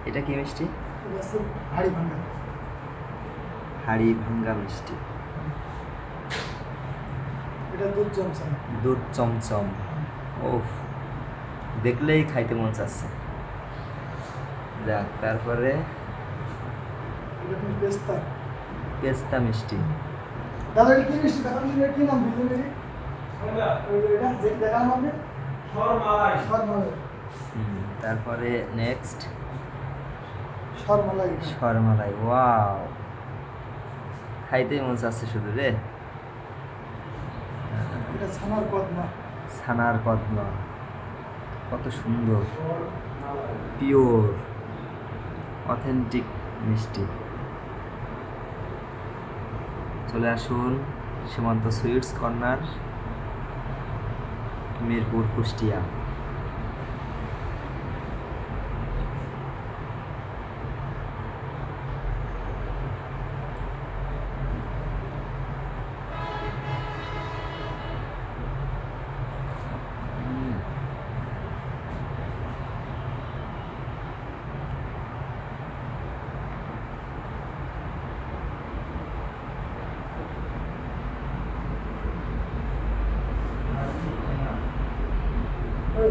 এটা কি মিষ্টি? এটা হচ্ছে হাড়ি ভাঙা। হাড়ি ভাঙ্গা মিষ্টি। এটা দুধ চমচম। দুধ চমচম। ওফ, দেখলেই খাইতে মন চাচ্ছে। যাক, তারপরে এটা তুমি পেস্তা। পেস্তা মিষ্টি। দাদা এটা কি মিষ্টি? দাদা এটা কি নাম বুঝলেন এটা? এটা যে দেখালাম আপনি সরমালাই। সরমালাই। তারপরে নেক্সট সরমালাই। সরমালাই। ওয়াও, খাইতেই মন চাচ্ছে শুধু রে। এটা ছানার কদমা। ছানার কদমা, কত সুন্দর, পিওর অথেন্টিক মিষ্টি। চলে আসুন সীমান্ত সুইটস কর্নার, মিরপুর, কুষ্টিয়া। ওই